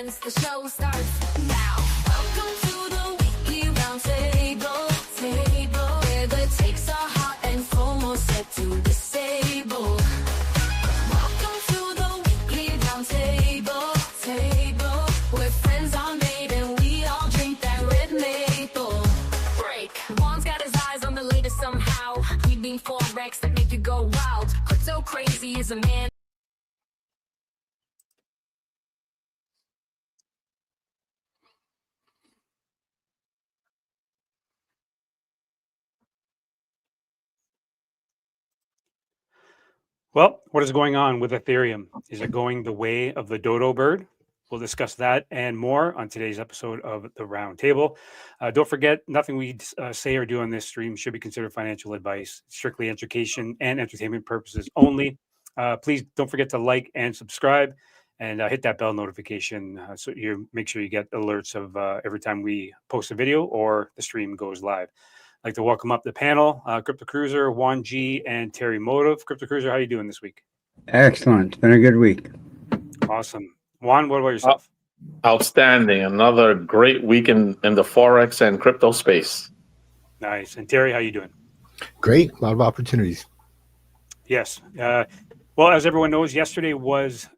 friends, the show starts now. Welcome to the weekly roundtable, where the takes are hot and FOMO set to disable. Welcome to the weekly roundtable, where friends are made and we all drink that red maple. Break. Juan's got his eyes on the latest somehow. We being forex that make you go wild. Crypto crazy is a man. Well, what is going on with Ethereum? Is it going the way of the dodo bird? We'll discuss that and more on today's episode of the Roundtable. Don't forget, nothing we say or do on this stream should be considered financial advice, strictly education and entertainment purposes only. Please don't forget to like and subscribe and hit that bell notification so you make sure you get alerts of every time we post a video or the stream goes live. I'd like to welcome up the panel, Crypto Cruiser, Juan G, and TerryMotive. Crypto Cruiser, how are you doing this week? Excellent. It's been a good week. Awesome. Juan, what about yourself? Outstanding. Another great week in the Forex and crypto space. Nice. And Terry, how you doing? Great. A lot of opportunities. Yes. Well, as everyone knows, yesterday was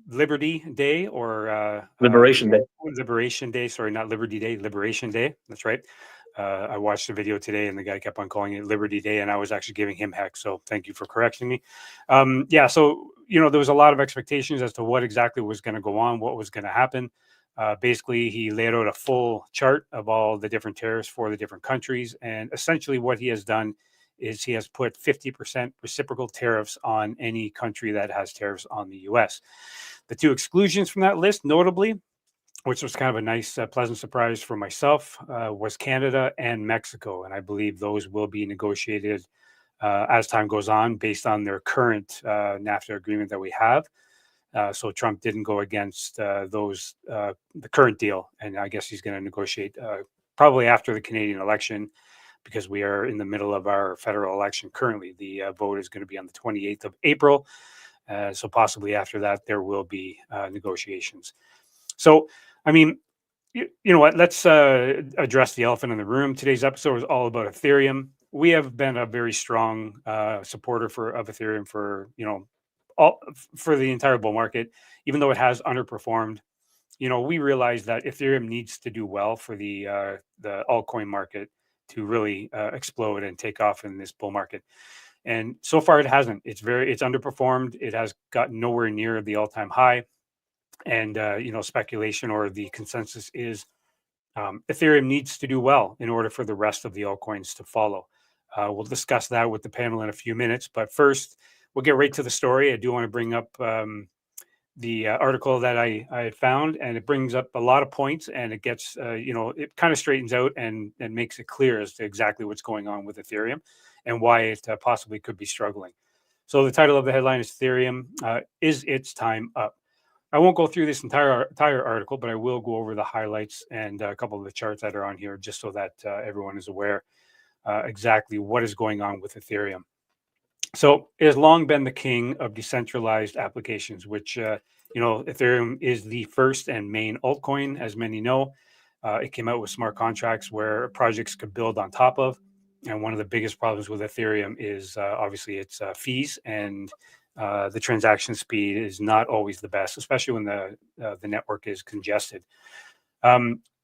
Liberty Day or Liberation Day. Liberation Day. Sorry, not Liberty Day, Liberation Day. That's right. I watched the video today and the guy kept on calling it Liberty Day and I was actually giving him heck. So thank you for correcting me. Yeah. So, there was a lot of expectations as to what exactly was going to go on, what was going to happen. Basically, he laid out a full chart of all the different tariffs for the different countries. And essentially what he has done is he has put 50% reciprocal tariffs on any country that has tariffs on the US. The two exclusions from that list, notably, which was kind of a nice, pleasant surprise for myself, was Canada and Mexico. And I believe those will be negotiated as time goes on based on their current NAFTA agreement that we have. So Trump didn't go against the current deal. And I guess he's going to negotiate probably after the Canadian election because we are in the middle of our federal election currently. The vote is going to be on the 28th of April. So possibly after that, there will be negotiations. So, I mean, you know what? Let's address the elephant in the room. Today's episode is all about Ethereum. We have been a very strong supporter of Ethereum for for the entire bull market, even though it has underperformed. We realize that Ethereum needs to do well for the altcoin market to really explode and take off in this bull market. And so far, it hasn't. It's underperformed. It has gotten nowhere near the all-time high. And, speculation or the consensus is Ethereum needs to do well in order for the rest of the altcoins to follow. We'll discuss that with the panel in a few minutes. But first, we'll get right to the story. I do want to bring up the article that I found, and it brings up a lot of points, and it gets, it kind of straightens out and makes it clear as to exactly what's going on with Ethereum and why it possibly could be struggling. So the title of the headline is Ethereum, is its time up? I won't go through this entire article, but I will go over the highlights and a couple of the charts that are on here just so that everyone is aware exactly what is going on with Ethereum. So it has long been the king of decentralized applications, which, Ethereum is the first and main altcoin, as many know. It came out with smart contracts where projects could build on top of. And one of the biggest problems with Ethereum is obviously its fees, and the transaction speed is not always the best, especially when the network is congested.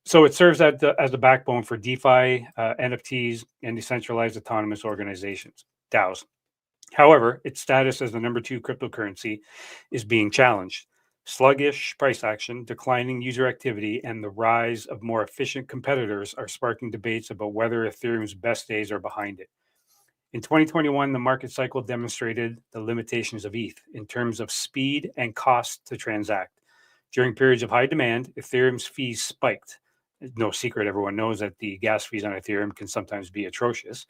So it serves as the backbone for DeFi, NFTs, and decentralized autonomous organizations, DAOs. However, its status as the number 2 cryptocurrency is being challenged. Sluggish price action, declining user activity, and the rise of more efficient competitors are sparking debates about whether Ethereum's best days are behind it. In 2021, the market cycle demonstrated the limitations of ETH in terms of speed and cost to transact. During periods of high demand, Ethereum's fees spiked. No secret, everyone knows that the gas fees on Ethereum can sometimes be atrocious,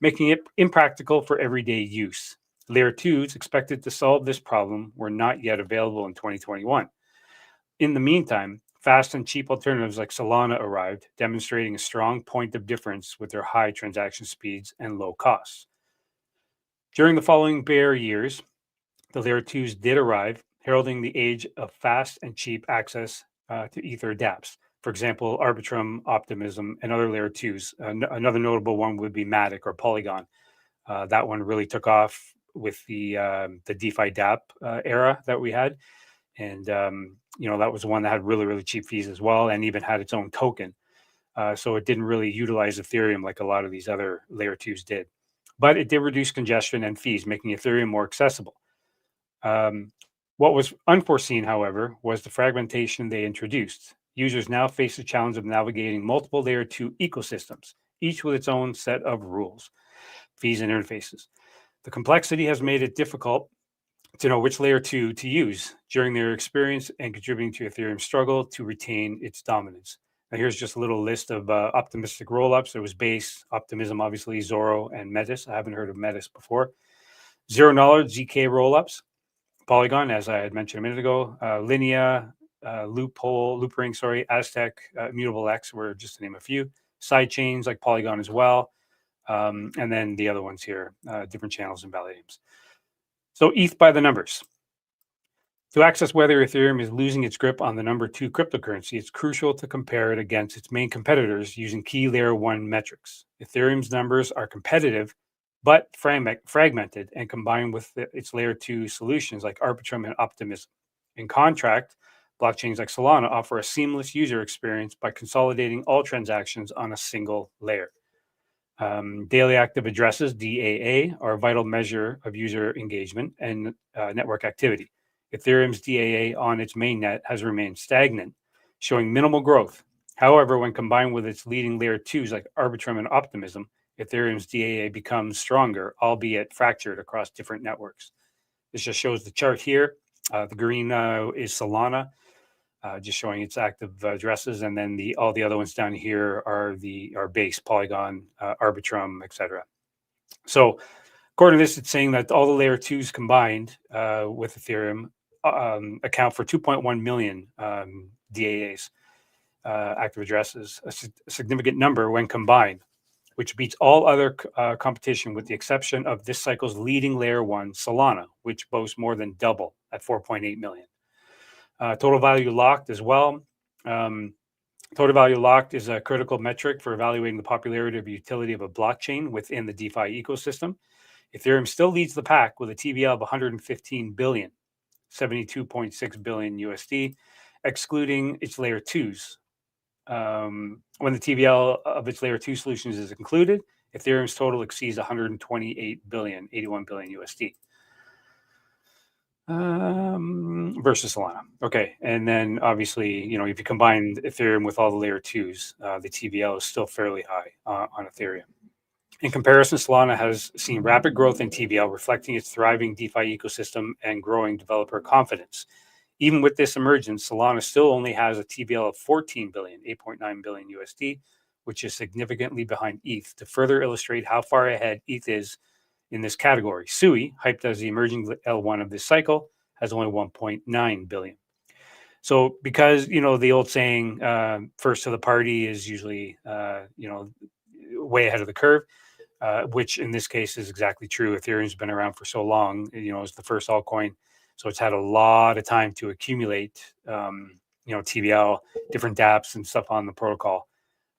making it impractical for everyday use. Layer 2s expected to solve this problem were not yet available in 2021. In the meantime, fast and cheap alternatives like Solana arrived, demonstrating a strong point of difference with their high transaction speeds and low costs. During the following bear years, the Layer 2s did arrive, heralding the age of fast and cheap access to Ether dApps. For example, Arbitrum, Optimism, and other layer 2s. Another notable one would be Matic or Polygon. That one really took off with the DeFi dApp era that we had. And, that was one that had really, really cheap fees as well, and even had its own token. So it didn't really utilize Ethereum like a lot of these other layer 2s did. But it did reduce congestion and fees, making Ethereum more accessible. What was unforeseen, however, was the fragmentation they introduced. Users now face the challenge of navigating multiple layer 2 ecosystems, each with its own set of rules, fees, and interfaces. The complexity has made it difficult to know which layer 2 to use during their experience and contributing to Ethereum's struggle to retain its dominance. Now, here's just a little list of optimistic rollups. There was Base, Optimism, obviously, Zoro, and Metis. I haven't heard of Metis before. Zero Knowledge, ZK rollups. Polygon, as I had mentioned a minute ago. Linea, Loopring, Aztec, Immutable X were just to name a few. Side chains like Polygon as well. And then the other ones here, different channels and validators. So ETH by the numbers. To access whether Ethereum is losing its grip on the number 2 cryptocurrency, it's crucial to compare it against its main competitors using key layer 1 metrics. Ethereum's numbers are competitive, but fragmented and combined with its layer 2 solutions like Arbitrum and Optimism. In contrast, blockchains like Solana offer a seamless user experience by consolidating all transactions on a single layer. Daily active addresses, DAA, are a vital measure of user engagement and network activity. Ethereum's DAA on its mainnet has remained stagnant, showing minimal growth. However, when combined with its leading layer 2s like Arbitrum and Optimism, Ethereum's DAA becomes stronger, albeit fractured across different networks. This just shows the chart here. The green is Solana, just showing its active addresses, and then all the other ones down here are Base, Polygon, Arbitrum, etc. So, according to this, it's saying that all the layer 2s combined with Ethereum account for 2.1 million DAAs, active addresses, a significant number when combined, which beats all other competition with the exception of this cycle's leading layer 1, Solana, which boasts more than double at 4.8 million. Total value locked as well. Total value locked is a critical metric for evaluating the popularity of utility of a blockchain within the DeFi ecosystem. Ethereum still leads the pack with a TVL of 115 billion, 72.6 billion USD, excluding its layer 2s. When the TVL of its layer 2 solutions is included, Ethereum's total exceeds 128 billion, 81 billion USD. Versus Solana. Okay. And then obviously, if you combine Ethereum with all the layer 2s, the TVL is still fairly high on Ethereum. In comparison, Solana has seen rapid growth in TVL, reflecting its thriving DeFi ecosystem and growing developer confidence. Even with this emergence, Solana still only has a TVL of 14 billion, 8.9 billion USD, which is significantly behind ETH. To further illustrate how far ahead ETH is in this category, Sui, hyped as the emerging L1 of this cycle, has only 1.9 billion. So because, the old saying, first to the party is usually, way ahead of the curve, which in this case is exactly true. Ethereum's been around for so long, it's the first altcoin. So it's had a lot of time to accumulate, TVL, different dApps and stuff on the protocol.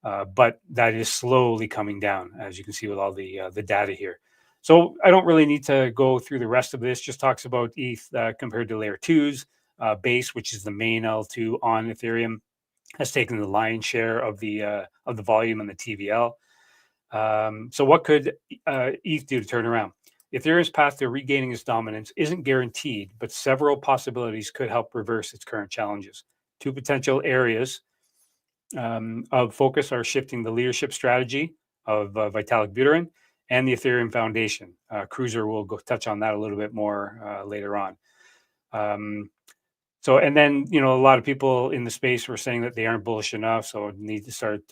But that is slowly coming down, as you can see with all the data here. So I don't really need to go through the rest of this. Just talks about ETH compared to layer 2s. Base, which is the main L2 on Ethereum, has taken the lion's share of the volume and the TVL. So what could ETH do to turn around? Ethereum's path to regaining its dominance isn't guaranteed, but several possibilities could help reverse its current challenges. Two potential areas of focus are shifting the leadership strategy of Vitalik Buterin and the Ethereum Foundation. Cruiser will go touch on that a little bit more later on. And then, a lot of people in the space were saying that they aren't bullish enough, so need to start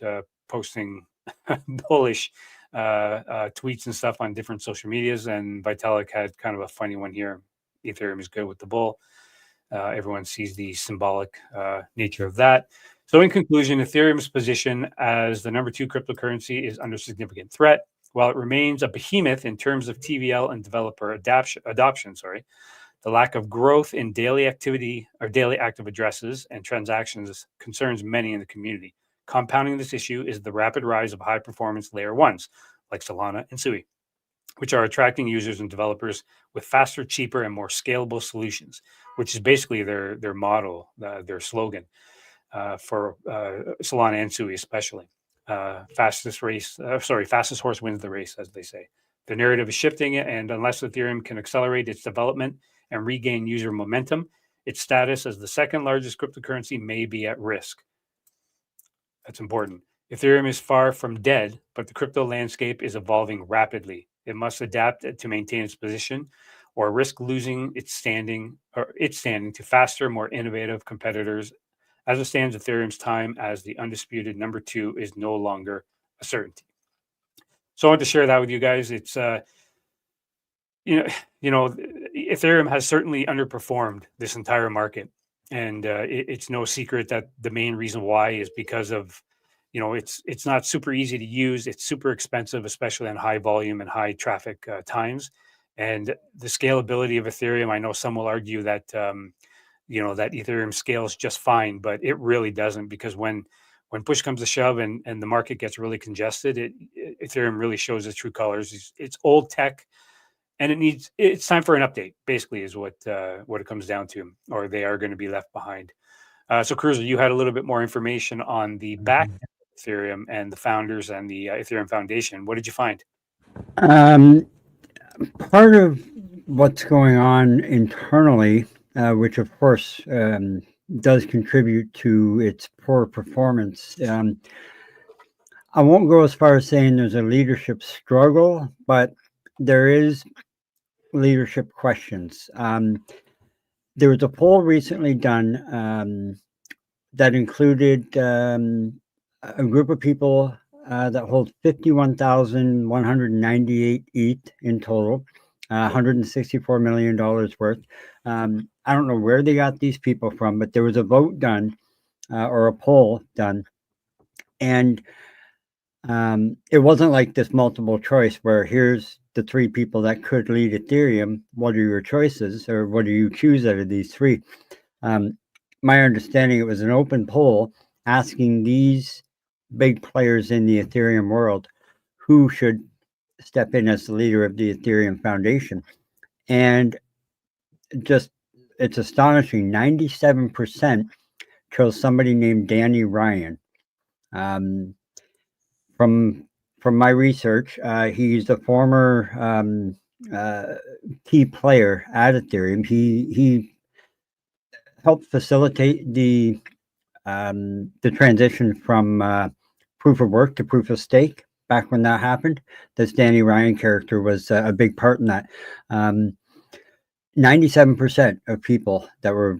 posting bullish tweets and stuff on different social medias. And Vitalik had kind of a funny one here. Ethereum is good with the bull. Everyone sees the symbolic nature of that. So in conclusion, Ethereum's position as the number 2 cryptocurrency is under significant threat. While it remains a behemoth in terms of TVL and developer adoption, The lack of growth in daily activity or daily active addresses and transactions concerns many in the community. Compounding this issue is the rapid rise of high performance layer ones like Solana and Sui, which are attracting users and developers with faster, cheaper, and more scalable solutions, which is basically their model, their slogan for Solana and Sui especially. Fastest horse wins the race, as they say. The narrative is shifting, and unless Ethereum can accelerate its development and regain user momentum, its status as the second largest cryptocurrency may be at risk. That's important. Ethereum is far from dead, but the crypto landscape is evolving rapidly. It must adapt to maintain its position or risk losing its standing to faster, more innovative competitors. As it stands, Ethereum's time as the undisputed number 2 is no longer a certainty. So I want to share that with you guys. It's Ethereum has certainly underperformed this entire market, and it's no secret that the main reason why is because of, it's not super easy to use. It's super expensive, especially on high volume and high traffic times. And the scalability of Ethereum, I know some will argue that that Ethereum scales just fine, but it really doesn't, because when push comes to shove and the market gets really congested, Ethereum really shows its true colors. It's old tech, and it's time for an update, basically, is what it comes down to, or they are going to be left behind. So Cruiser, you had a little bit more information on the back end of Ethereum and the founders and the Ethereum Foundation. What did you find? Part of what's going on internally, which of course does contribute to its poor performance. I won't go as far as saying there's a leadership struggle, but there is leadership questions. There was a poll recently done that included a group of people that hold 51,198 ETH in total, $164 million worth. I don't know where they got these people from, but there was a vote done or a poll done. And it wasn't like this multiple choice where here's the 3 people that could lead Ethereum. What are your choices, or what do you choose out of these 3? My understanding, it was an open poll asking these big players in the Ethereum world who should step in as the leader of the Ethereum Foundation. And it's astonishing. 97% chose somebody named Danny Ryan. From my research, he's a former key player at Ethereum. He helped facilitate the transition from proof of work to proof of stake back when that happened. This Danny Ryan character was a big part in that. 97% of people that were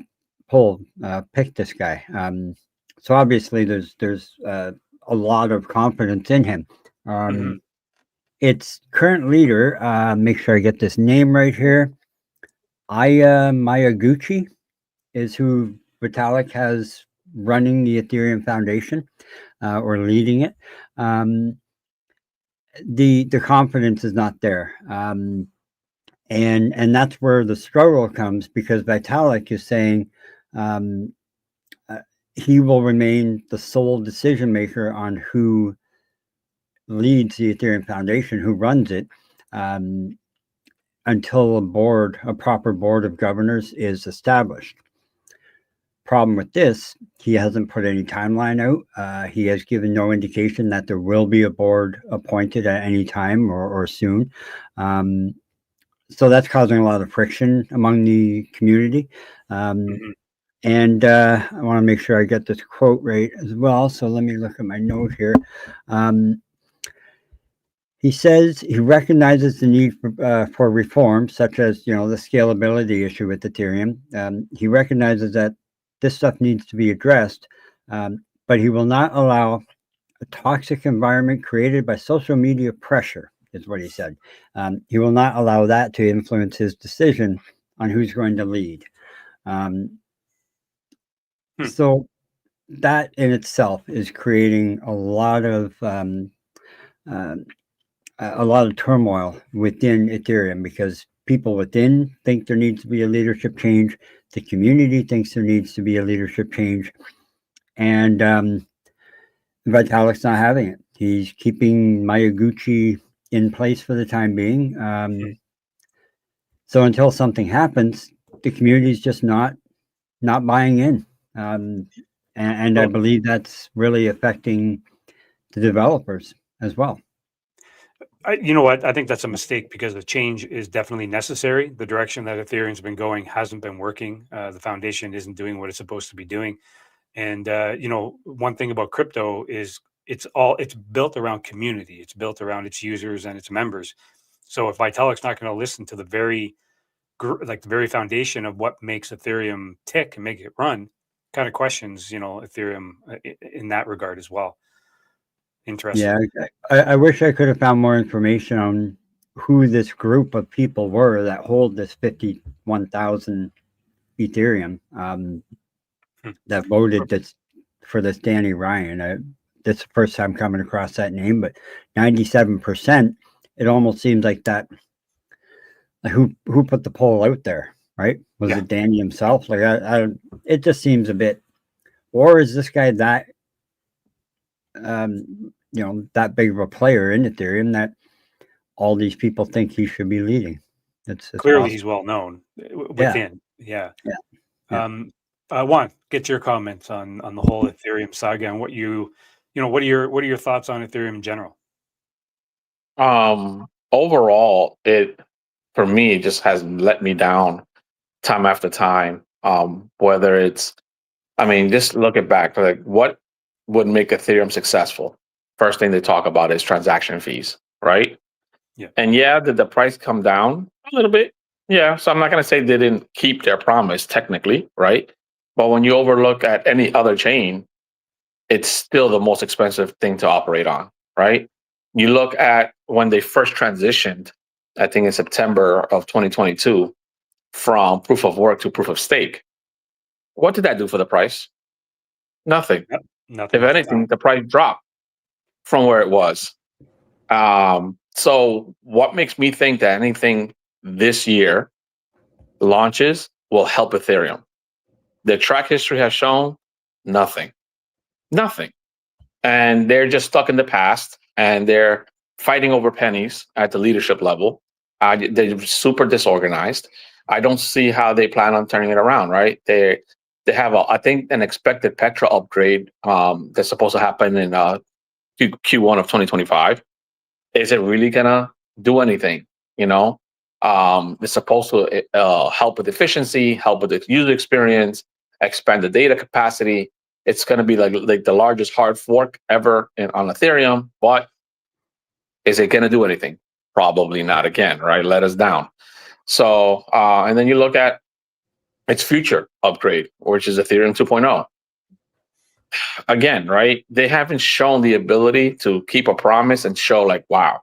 polled picked this guy. So obviously there's a lot of confidence in him. Its current leader, make sure I get this name right here, Aya Miyaguchi, is who Vitalik has running the Ethereum Foundation or leading it. The confidence is not there. And that's where the struggle comes, because Vitalik is saying he will remain the sole decision maker on who leads the Ethereum Foundation, who runs it, until a proper board of governors is established. Problem with this, he hasn't put any timeline out. He has given no indication that there will be a board appointed at any time or soon. So that's causing a lot of friction among the community. And I want to make sure I get this quote right as well. So let me look at my note here. He says he recognizes the need for reform, such as, the scalability issue with Ethereum. He recognizes that this stuff needs to be addressed, but he will not allow a toxic environment created by social media pressure, is what he said. He will not allow that to influence his decision on who's going to lead. So that in itself is creating a lot of turmoil within Ethereum, because people within think there needs to be a leadership change. The community thinks there needs to be a leadership change. And Vitalik's not having it. He's keeping Miyaguchi in place for the time being. So until something happens, the community's just not buying in. And I believe that's really affecting the developers as well. You know what? I think that's a mistake because the change is definitely necessary. The direction that Ethereum's been going hasn't been working. The foundation isn't doing what it's supposed to be doing. And you know, one thing about crypto is it's built around community. It's built around its users and its members. So if Vitalik's not going to listen to the very foundation of what makes Ethereum tick and make it run, kind of questions, you know, Ethereum in that regard as well. Interesting. Yeah, I wish I could have found more information on who this group of people were that hold this 51,000 Ethereum that voted for this Danny Ryan. This is the first time coming across that name, but 97%. It almost seems like that. Who put the poll out there, right? Was it Danny himself? Like, it just seems a bit. Or is this guy that, you know, that big of a player in Ethereum that all these people think he should be leading? It's clearly awesome. he's well known within. Yeah. Juan, get your comments on the whole Ethereum saga and what what are your thoughts on Ethereum in general? Overall, for me, it just has let me down time after time. Whether it's, I mean, just look it back, like what would make Ethereum successful? First thing they talk about is transaction fees, right? Yeah. And did the price come down a little bit? Yeah. So I'm not going to say they didn't keep their promise technically, right? But when you overlook at any other chain, it's still the most expensive thing to operate on, right? You look at when they first transitioned, I think in September of 2022, from proof of work to proof of stake. What did that do for the price? Nothing. Yep, nothing. If anything, the price dropped from where it was. So what makes me think that anything this year launches will help Ethereum? The track history has shown nothing. And they're just stuck in the past and they're fighting over pennies at the leadership level. They're super disorganized. I don't see how they plan on turning it around, right? They have, I think, an expected Petra upgrade that's supposed to happen in Q1 of 2025. Is it really gonna do anything? You know, it's supposed to help with efficiency, help with the user experience, expand the data capacity. It's gonna be like the largest hard fork ever on Ethereum, but is it gonna do anything? Probably not again, right? Let us down. So, and then you look at its future upgrade, which is Ethereum 2.0. Again, right? They haven't shown the ability to keep a promise and show like, wow,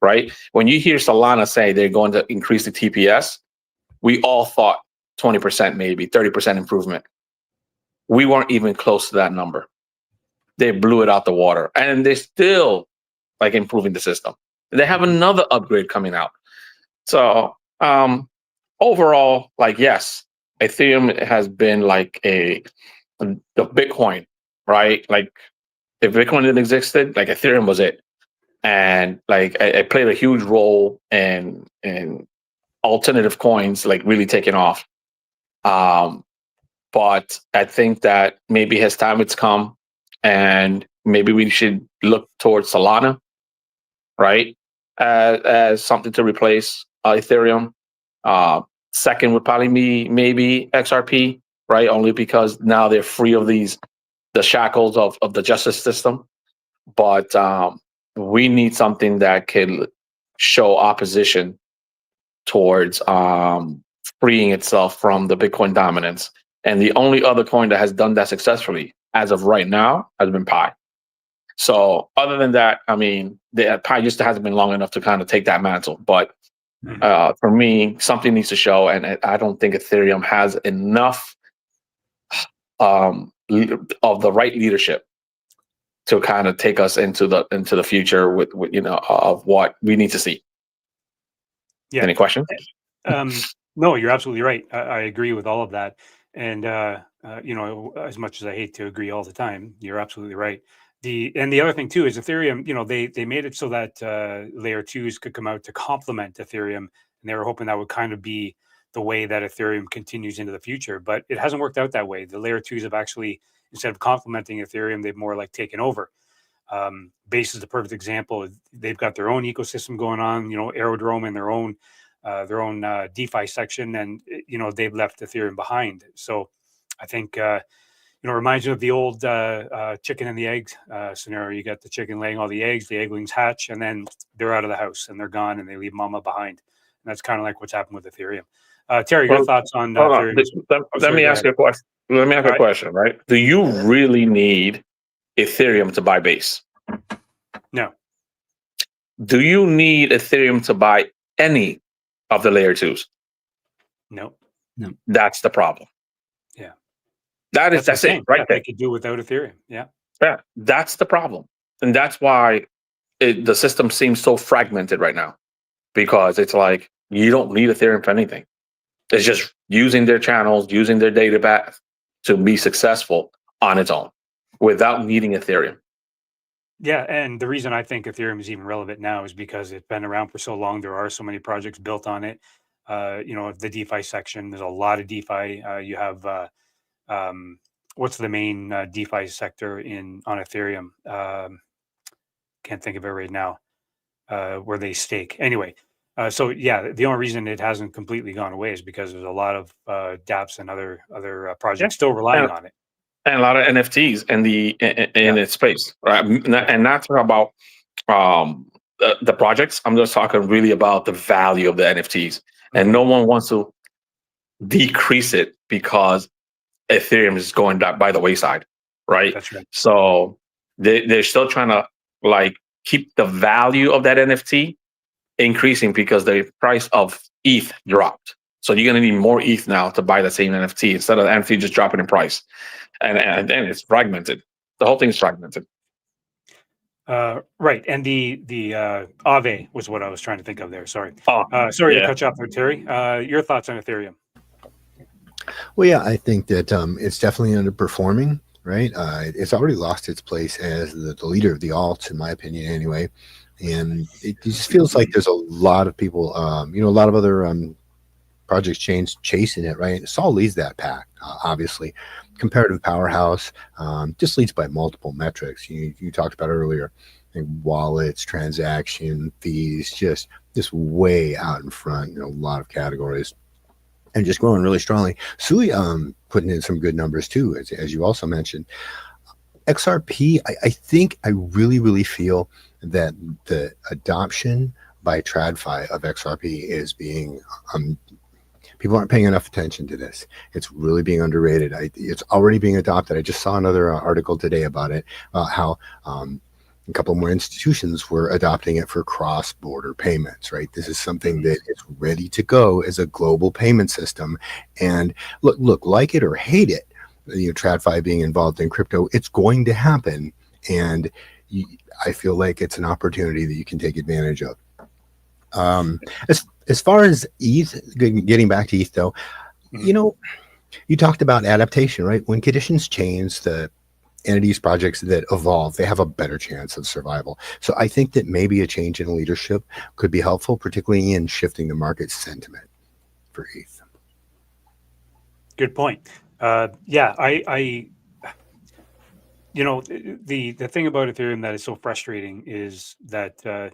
right? When you hear Solana say they're going to increase the TPS, we all thought 20%, maybe 30% improvement. We weren't even close to that number. They blew it out the water and they're still like improving the system. They have another upgrade coming out. So overall, like, yes, Ethereum has been like the Bitcoin, right? Like if Bitcoin didn't existed, like Ethereum was it. And like it played a huge role in alternative coins, like really taking off. But I think that maybe his time has come and maybe we should look towards Solana, right? As something to replace Ethereum. Second would probably be maybe XRP, right? Only because now they're free of the shackles of the justice system. But we need something that can show opposition towards freeing itself from the Bitcoin dominance. And the only other coin that has done that successfully as of right now has been Pi. So other than that, I mean, the Pi just hasn't been long enough to kind of take that mantle. But for me, something needs to show, and I don't think Ethereum has enough of the right leadership to kind of take us into the future with of what we need to see. Yeah. Any questions? No, you're absolutely right. I agree with all of that. And as much as I hate to agree all the time, you're absolutely right. The other thing too is Ethereum. They made it so that layer twos could come out to complement Ethereum, and they were hoping that would kind of be the way that Ethereum continues into the future. But it hasn't worked out that way. The layer twos have actually, instead of complementing Ethereum, they've more like taken over. Base is the perfect example. They've got their own ecosystem going on. Aerodrome and their own DeFi section, and they've left Ethereum behind. So I think reminds me of the old chicken and the egg scenario. You got the chicken laying all the eggs, the egglings hatch, and then they're out of the house and they're gone, and they leave mama behind. And that's kind of like what's happened with Ethereum. Terry, your thoughts on Hold on. Ethereum? Let me ask you a question. Let me ask a question, right? Do you really need Ethereum to buy Base? No. Do you need Ethereum to buy any of the layer twos? No. That's the problem. Yeah. That's it, right? They could do without Ethereum. Yeah. Yeah, that's the problem. And that's why the system seems so fragmented right now, because it's like you don't need Ethereum for anything. It's just using their channels, using their data path to be successful on its own without needing Ethereum. Yeah, and the reason I think Ethereum is even relevant now is because it's been around for so long. There are so many projects built on it. The DeFi section, there's a lot of DeFi. You have what's the main DeFi sector on Ethereum? Can't think of it right now. Where they stake. Anyway, so yeah, the only reason it hasn't completely gone away is because there's a lot of dApps and other projects still relying on it. And a lot of NFTs in its space, right? And not talking about the projects. I'm just talking really about the value of the NFTs, and no one wants to decrease it because Ethereum is going by the wayside, right? That's right. So they're still trying to keep the value of that NFT increasing because the price of ETH dropped. So you're going to need more ETH now to buy the same NFT instead of the NFT just dropping in price. And it's fragmented. The whole thing is fragmented. Right. And the Aave was what I was trying to think of there. Sorry. Sorry to cut you off there, Terry. Your thoughts on Ethereum? Well, yeah, I think that it's definitely underperforming, right? It's already lost its place as the leader of the alts, in my opinion, anyway. And it just feels like there's a lot of people, a lot of other projects chasing it, right? Sol leads that pack, obviously. Comparative powerhouse, just leads by multiple metrics. You talked about earlier, like wallets, transaction fees, just way out in front in a lot of categories, and just growing really strongly. Sui putting in some good numbers too, as you also mentioned. XRP, I really feel that the adoption by TradFi of XRP is being people aren't paying enough attention to this. It's really being underrated. It's already being adopted. I just saw another article today about it, how a couple more institutions were adopting it for cross-border payments, right? This is something that is ready to go as a global payment system. And look, like it or hate it, TradFi being involved in crypto, it's going to happen. And I feel like it's an opportunity that you can take advantage of. As far as ETH, getting back to ETH though, you talked about adaptation, right? When conditions change, the entities, projects that evolve, they have a better chance of survival. So I think that maybe a change in leadership could be helpful, particularly in shifting the market sentiment for ETH. Good point. Yeah, the thing about Ethereum that is so frustrating is that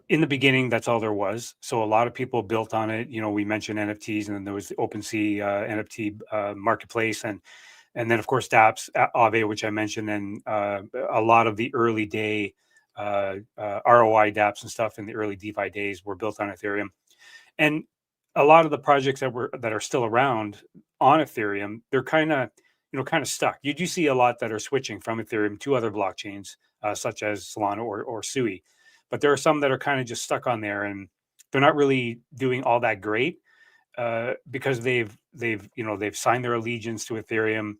in the beginning, that's all there was. So a lot of people built on it. We mentioned NFTs, and then there was the OpenSea NFT marketplace, and then of course dApps, Aave, which I mentioned, and a lot of the early day ROI dApps and stuff in the early DeFi days were built on Ethereum. And a lot of the projects that are still around on Ethereum, they're kind of stuck. You do see a lot that are switching from Ethereum to other blockchains, such as Solana or Sui. But there are some that are kind of just stuck on there, and they're not really doing all that great because they've signed their allegiance to Ethereum,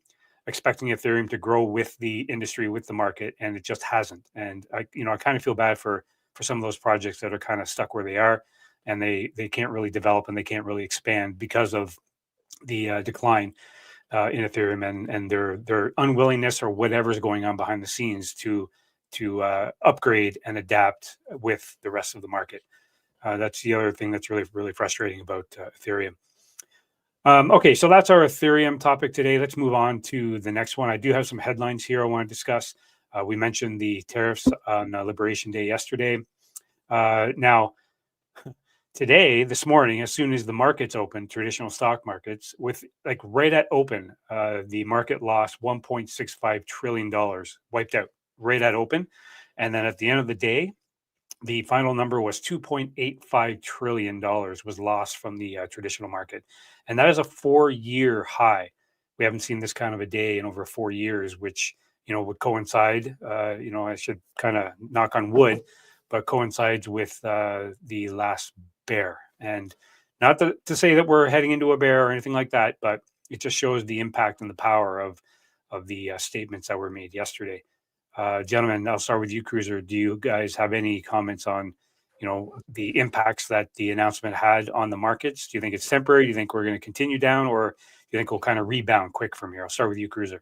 expecting Ethereum to grow with the industry, with the market, and it just hasn't. And I kind of feel bad for some of those projects that are kind of stuck where they are. and they can't really develop and they can't really expand because of the decline in Ethereum and their unwillingness or whatever's going on behind the scenes to upgrade and adapt with the rest of the market. That's the other thing that's really frustrating about Ethereum. Okay, so that's our Ethereum topic today. Let's move on to the next one. I do have some headlines here I want to discuss. We mentioned the tariffs on Liberation Day yesterday. Now, today, this morning, as soon as the markets opened, traditional stock markets, with like right at open, the market lost $1.65 trillion, wiped out right at open. And then at the end of the day, the final number was $2.85 trillion was lost from the traditional market. And that is a 4-year high. We haven't seen this kind of a day in over 4 years, which, would coincide, I should kind of knock on wood, but coincides with the last bear. And not to say that we're heading into a bear or anything like that, but it just shows the impact and the power of the statements that were made yesterday. Gentlemen, I'll start with you, Cruiser. Do you guys have any comments on, the impacts that the announcement had on the markets? Do you think it's temporary? Do you think we're going to continue down, or do you think we'll kind of rebound quick from here? I'll start with you, Cruiser.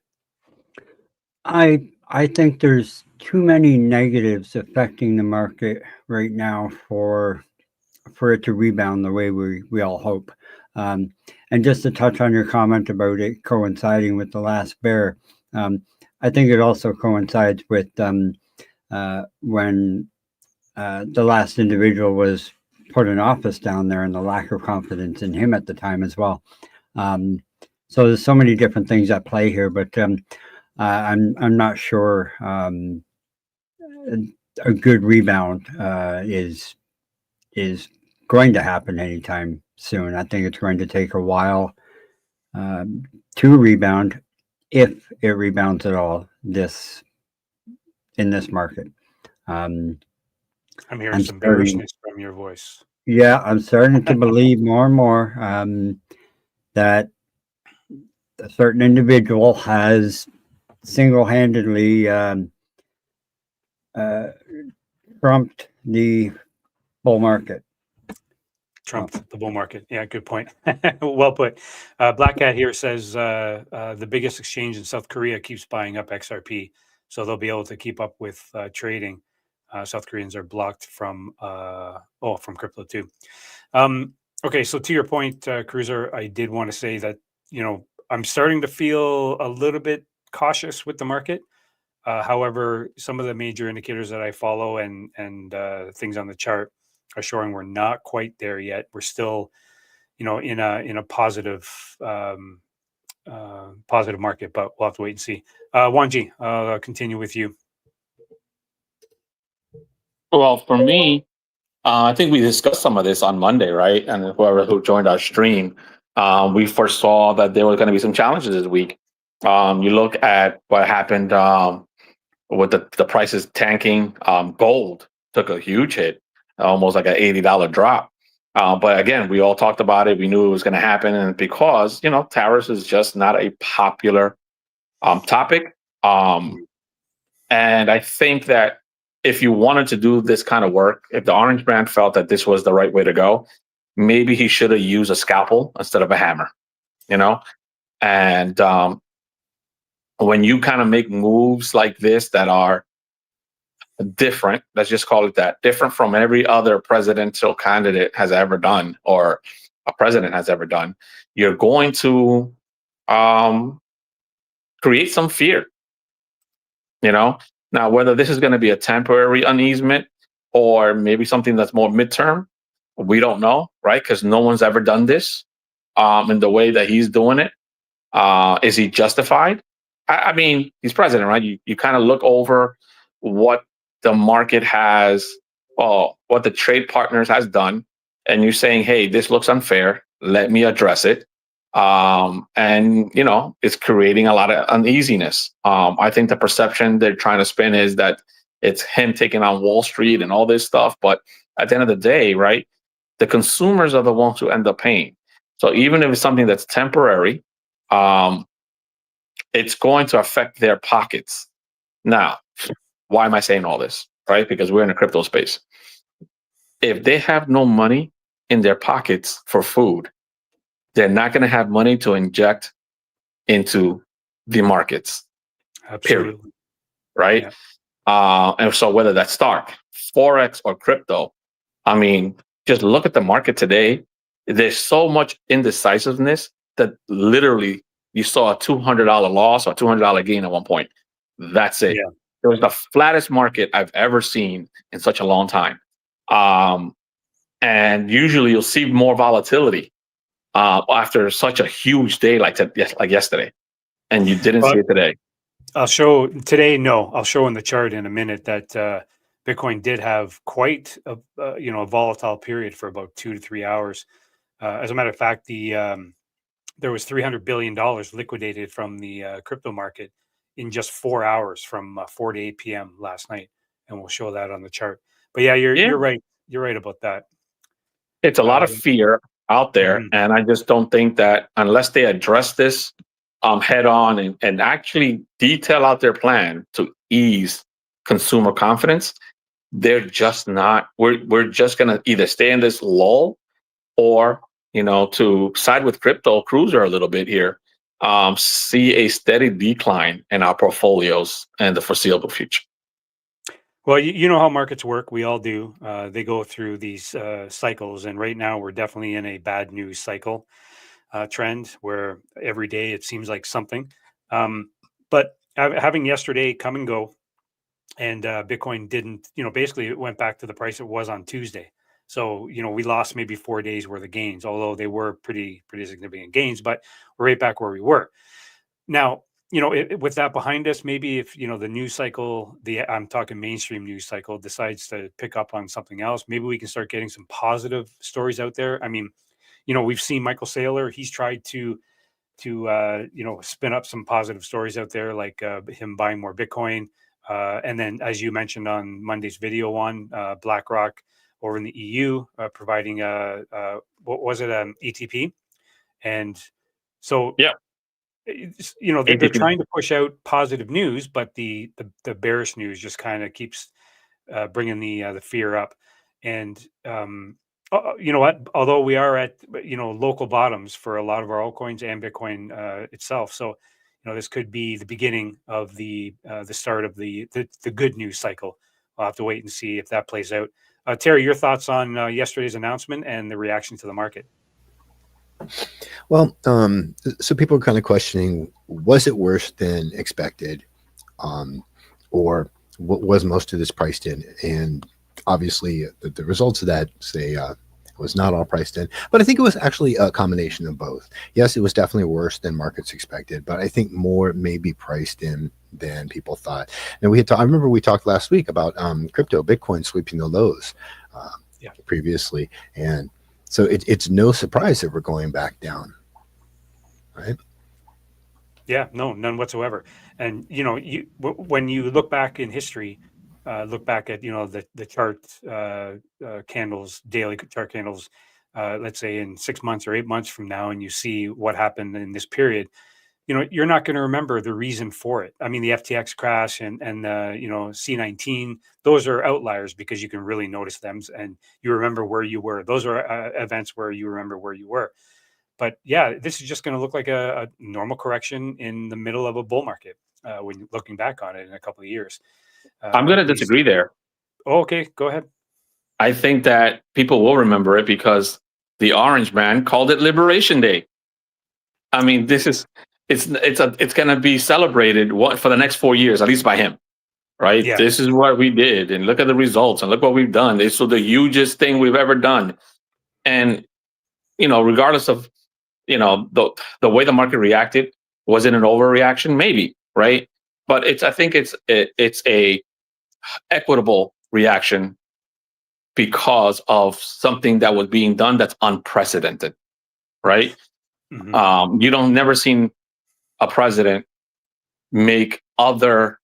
I think there's too many negatives affecting the market right now for it to rebound the way we all hope. And just to touch on your comment about it coinciding with the last bear, I think it also coincides with when the last individual was put in office down there and the lack of confidence in him at the time as well. So there's so many different things at play here, but I'm not sure a good rebound is going to happen anytime soon. I think it's going to take a while to rebound, if it rebounds at all in this market. I'm hearing some starting, bearishness from your voice. Yeah, I'm starting to believe more and more that a certain individual has single-handedly trumped the bull market. Trumped the bull market. Yeah, good point. Well put. Black Cat here says the biggest exchange in South Korea keeps buying up XRP, so they'll be able to keep up with trading. South Koreans are blocked from crypto too. Okay, so to your point, Cruiser, I did want to say that I'm starting to feel a little bit cautious with the market. However, some of the major indicators that I follow and things on the chart are showing we're not quite there yet. We're still, in a positive market, but we'll have to wait and see. Wanji, I'll continue with you. Well, for me, I think we discussed some of this on Monday, right? And who joined our stream, we foresaw that there were going to be some challenges this week. You look at what happened with the prices tanking. Gold took a huge hit, almost like an $80 drop. But again, we all talked about it. We knew it was going to happen, and because tariffs is just not a popular topic. And I think that if you wanted to do this kind of work, if the Orange Brand felt that this was the right way to go, maybe he should have used a scalpel instead of a hammer, And when you kind of make moves like this that are different, let's just call it that, different from every other presidential candidate has ever done or a president has ever done, you're going to create some fear, Now, whether this is going to be a temporary uneasement or maybe something that's more midterm, we don't know, right? Because no one's ever done this in the way that he's doing it. Is he justified? I mean, he's president, right? You kind of look over what the market has, what the trade partners has done, and you're saying, hey, this looks unfair. Let me address it. And it's creating a lot of uneasiness. I think the perception they're trying to spin is that it's him taking on Wall Street and all this stuff. But at the end of the day, right, the consumers are the ones who end up paying. So even if it's something that's temporary, it's going to affect their pockets. Now, why am I saying all this? Right? Because we're in a crypto space. If they have no money in their pockets for food. They're not going to have money to inject into the markets, period. Absolutely. Right? Yeah. And so whether that's stock, Forex, or crypto, I mean, just look at the market today. There's so much indecisiveness that literally you saw a $200 loss or $200 gain at one point. That's it. Yeah. It was the flattest market I've ever seen in such a long time. And usually you'll see more volatility after such a huge day like yesterday. And you didn't see it today. I'll show today. No, I'll show in the chart in a minute that Bitcoin did have quite a a volatile period for about 2 to 3 hours. As a matter of fact, there was $300 billion liquidated from the crypto market in just 4 hours from 4 to 8 p.m. last night, and we'll show that on the chart. But yeah, you're right. You're right about that. It's a lot of fear out there, Mhm. and I just don't think that unless they address this head on and actually detail out their plan to ease consumer confidence, they're just not. We're just gonna either stay in this lull, or to side with crypto cruiser a little bit here, see a steady decline in our portfolios in the foreseeable future. Well, you know how markets work. We all do. They go through these cycles, and right now we're definitely in a bad news cycle trend where every day it seems like something. But having yesterday come and go, and Bitcoin didn't, basically it went back to the price it was on Tuesday. So, we lost maybe 4 days worth of gains, although they were pretty significant gains, but we're right back where we were. Now, with that behind us, maybe if, the news cycle, I'm talking mainstream news cycle, decides to pick up on something else, maybe we can start getting some positive stories out there. I mean, we've seen Michael Saylor, he's tried to spin up some positive stories out there, like him buying more Bitcoin. And then, as you mentioned on Monday's video one, BlackRock over in the EU providing what was it, ETP, and so Yeah. they're trying to push out positive news, but the bearish news just kind of keeps bringing the fear up. And you know what? Although we are at local bottoms for a lot of our altcoins and Bitcoin itself, so this could be the beginning of the start of the good news cycle. We'll have to wait and see if that plays out. Terry, your thoughts on yesterday's announcement and the reaction to the market? Well, so people are kind of questioning, was it worse than expected? Or what was most of this priced in? And obviously the results of that say it was not all priced in, but I think it was actually a combination of both. Yes, it was definitely worse than markets expected, but I think more may be priced in than people thought. And I remember we talked last week about crypto, Bitcoin sweeping the lows previously. And so it's no surprise that we're going back down, right? Yeah, no, none whatsoever. And when you look back in history, look back at the chart candles, daily chart candles, let's say in 6 months or 8 months from now, and you see what happened in this period, you're not going to remember the reason for it. I mean, the FTX crash and C19, those are outliers because you can really notice them and you remember where you were. Those are events where you remember where you were. But yeah, this is just going to look like a normal correction in the middle of a bull market when you're looking back on it in a couple of years. I'm going to disagree there. Oh, okay, go ahead. I think that people will remember it because the Orange Man called it Liberation Day. I mean, it's going to be celebrated for the next 4 years, at least by him, right? Yeah. This is what we did, and look at the results, and look what we've done. It's the hugest thing we've ever done, and regardless of the way the market reacted, was it an overreaction? Maybe, right? But I think it's a equitable reaction because of something that was being done that's unprecedented, right? Mm-hmm. You don't never seen a president make other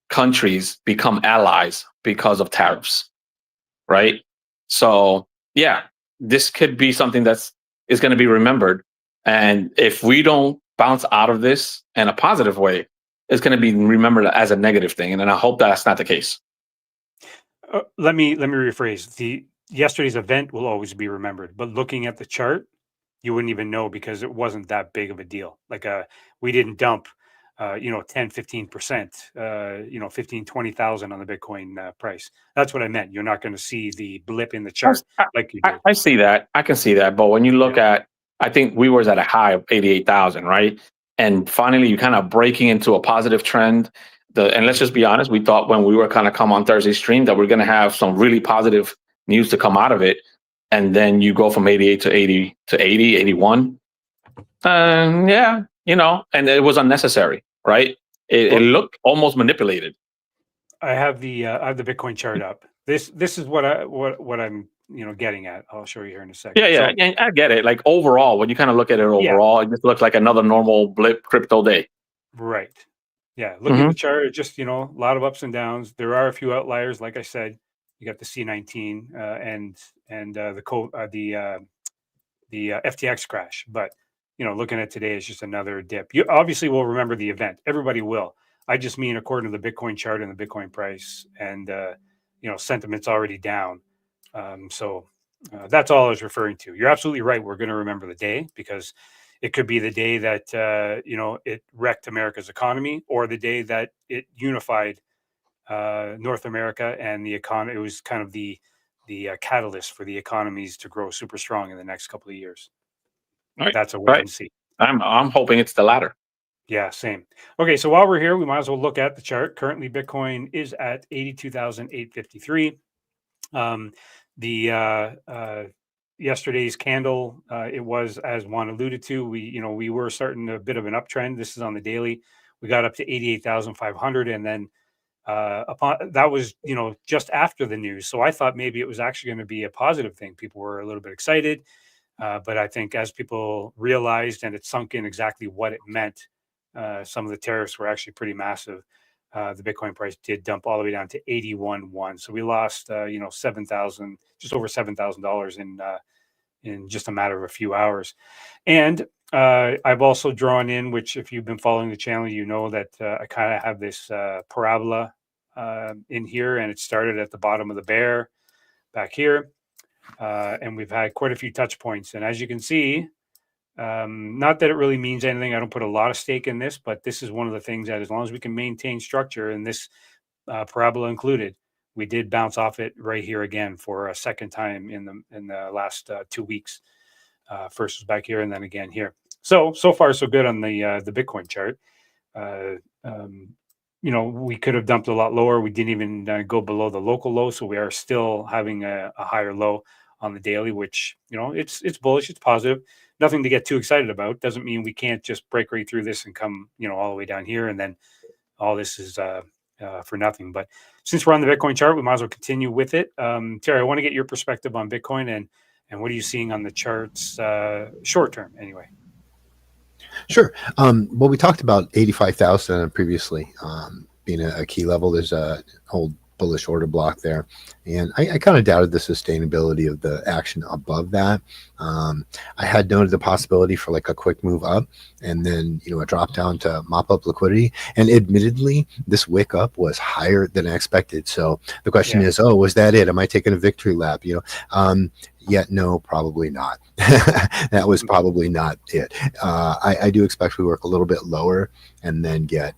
countries become allies because of tariffs, right? So yeah, this could be something is going to be remembered. And if we don't bounce out of this in a positive way, it's going to be remembered as a negative thing. And I hope that's not the case. Let me rephrase. yesterday's event will always be remembered, but looking at the chart, you wouldn't even know because it wasn't that big of a deal. Like we didn't dump, 10, 15%, 15, 20,000 on the Bitcoin price. That's what I meant. You're not going to see the blip in the chart like you did. I see that. I can see that. But when you look at, I think we was at a high of 88,000, right? And finally, you kind of breaking into a positive trend. And let's just be honest, we thought when we were kind of come on Thursday stream that we're going to have some really positive news to come out of it. And then you go from 88 to 80 to 80, 81. Yeah, and it was unnecessary, right? It looked almost manipulated. I have the Bitcoin chart up. This is what I'm getting at. I'll show you here in a second. Yeah, and I get it. Like overall, when you kind of look at it overall, it just looks like another normal blip crypto day. Right. Yeah. Look at the chart. It's just, a lot of ups and downs. There are a few outliers. Like I said, you got the C19 and the FTX crash. But, looking at today is just another dip. You obviously will remember the event. Everybody will. I just mean according to the Bitcoin chart and the Bitcoin price, and, sentiment's already down. So that's all I was referring to. You're absolutely right. We're going to remember the day because it could be the day that, it wrecked America's economy, or the day that it unified North America and the economy. It was kind of the catalyst for the economies to grow super strong in the next couple of years. Right. That's a wait and see. I'm hoping it's the latter. Yeah, same. Okay, so while we're here, we might as well look at the chart. Currently, Bitcoin is at 82,853. Yesterday's candle, it was, as Juan alluded to, we were starting a bit of an uptrend. This is on the daily. We got up to 88,500, and then upon that was just after the news. So I thought maybe it was actually going to be a positive thing. People were a little bit excited, but I think as people realized and it sunk in exactly what it meant, some of the tariffs were actually pretty massive. The Bitcoin price did dump all the way down to 81.1. So we lost, $7,000, just over $7,000 in just a matter of a few hours. And I've also drawn in, which if you've been following the channel, you know that I kind of have this parabola in here, and it started at the bottom of the bear back here. And we've had quite a few touch points. And as you can see, not that it really means anything. I don't put a lot of stake in this, but this is one of the things that as long as we can maintain structure, and this parabola included, we did bounce off it right here again for a second time in the last 2 weeks. First was back here and then again here. So far so good on the Bitcoin chart. We could have dumped a lot lower. We didn't even go below the local low, so we are still having a higher low on the daily, which it's bullish, it's positive. Nothing to get too excited about. Doesn't mean we can't just break right through this and come all the way down here, and then all this is for nothing. But since we're on the Bitcoin chart, we might as well continue with it. Terry, I want to get your perspective on Bitcoin and what are you seeing on the charts short term anyway? Sure. Well, we talked about 85,000 previously being a key level. There's a whole bullish order block there, and I kind of doubted the sustainability of the action above that. I had noted the possibility for like a quick move up and then a drop down to mop up liquidity, and admittedly this wick up was higher than I expected. So the question is, was that it? Am I taking a victory lap? Yet no, probably not. That was probably not it. I do expect we work a little bit lower and then get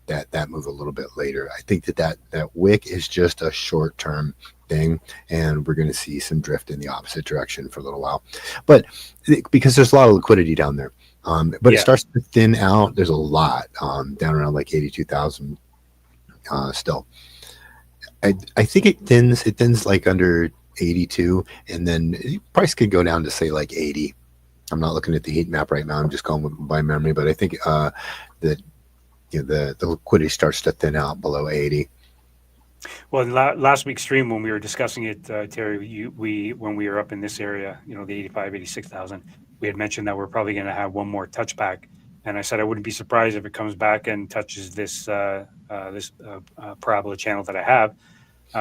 that move a little bit later. I think that wick is just a short-term thing, and we're going to see some drift in the opposite direction for a little while. But because there's a lot of liquidity down there, but it starts to thin out. There's a lot down around like 82,000 still. I think it thins like under 82, and then price could go down to say like 80. I'm not looking at the heat map right now. I'm just going by memory, but I think that the liquidity starts to thin out below 80. Well, last week's stream when we were discussing it, Terry, when we were up in this area, the 85, 86,000, we had mentioned that we're probably going to have one more touchback, and I said I wouldn't be surprised if it comes back and touches this parabola channel that I have.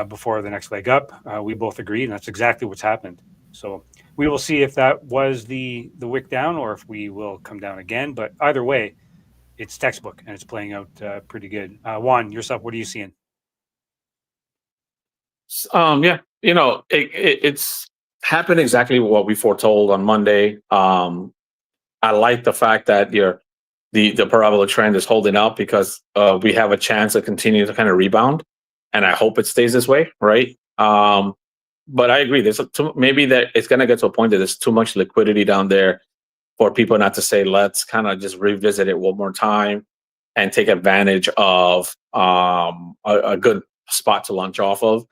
Before the next leg up. We both agreed, and that's exactly what's happened. So we will see if that was the wick down or if we will come down again. But either way, it's textbook and it's playing out pretty good. Juan, yourself, what are you seeing? it's happened exactly what we foretold on Monday. I like the fact that the parabolic trend is holding up because we have a chance to continue to kind of rebound, and I hope it stays this way, right? But I agree. Maybe that it's going to get to a point that there's too much liquidity down there for people not to say, let's kind of just revisit it one more time and take advantage of a good spot to launch off of.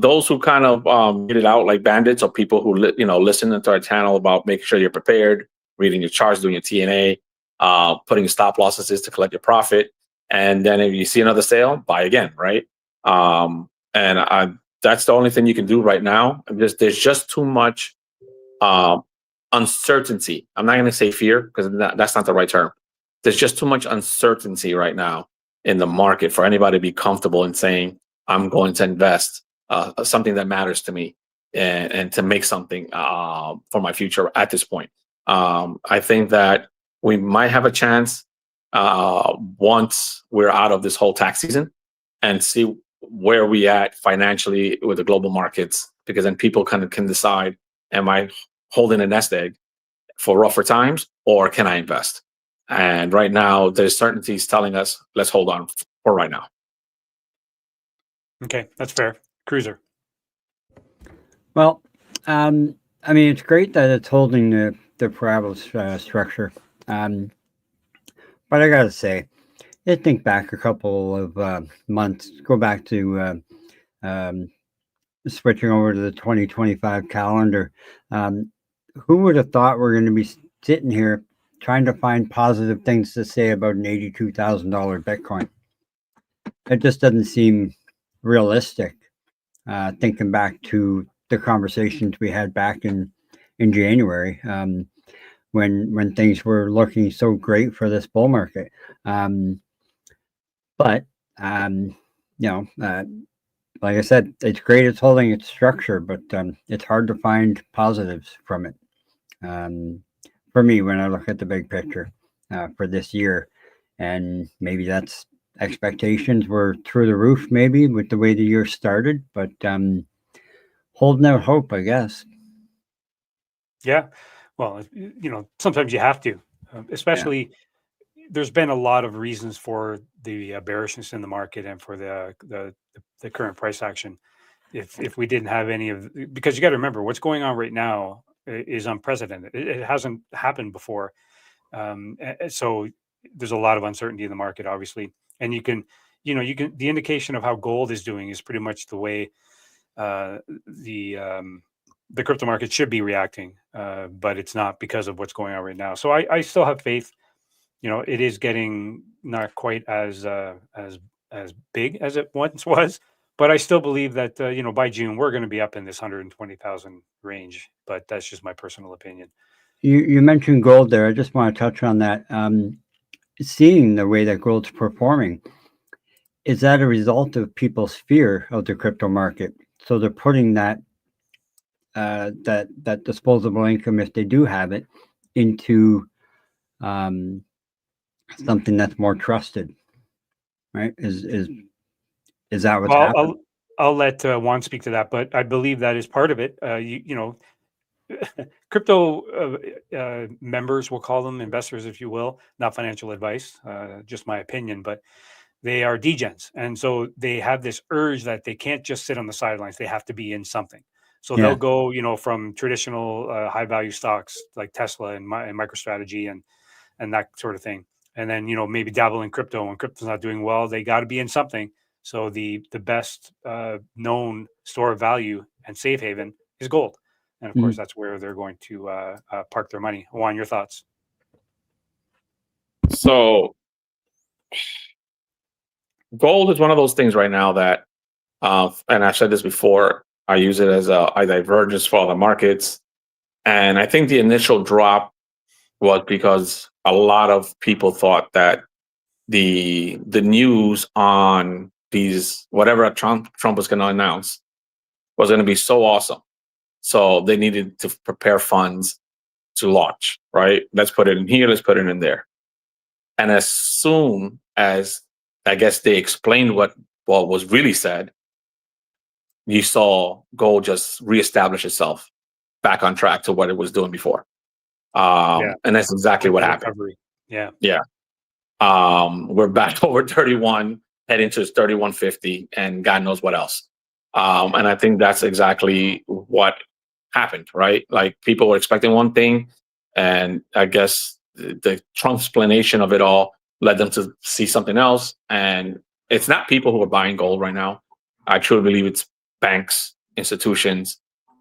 Those who kind of get it out like bandits, or people who listen to our channel about making sure you're prepared, reading your charts, doing your TNA, putting your stop losses to collect your profit, and then if you see another sale, buy again, right? That's the only thing you can do right now. There's just too much uncertainty. I'm not going to say fear because that's not the right term. There's just too much uncertainty right now in the market for anybody to be comfortable in saying, I'm going to invest something that matters to me and to make something for my future at this point. I think that we might have a chance once we're out of this whole tax season and see where we at financially with the global markets, because then people kind of can decide, am I holding a nest egg for rougher times, or can I invest? And right now, there's certainties telling us, let's hold on for right now. Okay, that's fair. Cruiser. Well, I mean, it's great that it's holding the parabola structure. But I got to say, I think back a couple of months, go back to switching over to the 2025 calendar. Who would have thought we're going to be sitting here trying to find positive things to say about an $82,000 Bitcoin? It just doesn't seem realistic. Thinking back to the conversations we had back in January, when things were looking so great for this bull market. But like I said, it's great. It's holding its structure, but it's hard to find positives from it. For me, when I look at the big picture for this year, and maybe that's expectations were through the roof, maybe with the way the year started, but holding out hope, I guess. Yeah. Well, sometimes you have to, especially there's been a lot of reasons for the bearishness in the market and for the current price action. If we didn't have any of, because you got to remember what's going on right now is unprecedented. It hasn't happened before. So there's a lot of uncertainty in the market, obviously. And you can, the indication of how gold is doing is pretty much the way the crypto market should be reacting, but it's not because of what's going on right now. So I still have faith. It is getting not quite as big as it once was, but I still believe that by June we're going to be up in this 120,000 range. But that's just my personal opinion. You mentioned gold there. I just want to touch on that. Seeing the way that gold's performing, is that a result of people's fear of the crypto market? So they're putting that disposable income, if they do have it, into something that's more trusted, right? Is that what's happening? I'll let Juan speak to that, but I believe that is part of it. Crypto members, we'll call them investors, if you will, not financial advice, just my opinion, but they are DGENZ. And so they have this urge that they can't just sit on the sidelines. They have to be in something. So they'll go, from traditional high value stocks like Tesla and MicroStrategy and that sort of thing. And then, maybe dabble in crypto. When crypto's not doing well, they got to be in something. So the best known store of value and safe haven is gold. And of course, that's where they're going to park their money. Juan, your thoughts? So gold is one of those things right now that, and I've said this before, I use it as a divergence for other markets. And I think the initial drop was because a lot of people thought that the news on these, whatever Trump was going to announce, was going to be so awesome. So they needed to prepare funds to launch, right? Let's put it in here, let's put it in there. And as soon as, I guess, they explained what was really said, you saw gold just reestablish itself back on track to what it was doing before. And that's exactly what happened. Recovery. Yeah. Yeah. We're back over 31, heading to 31.50, and God knows what else. And I think that's exactly what happened, right? Like, people were expecting one thing, and I guess the Trump explanation of it all led them to see something else. And it's not people who are buying gold right now. I truly believe it's banks, institutions,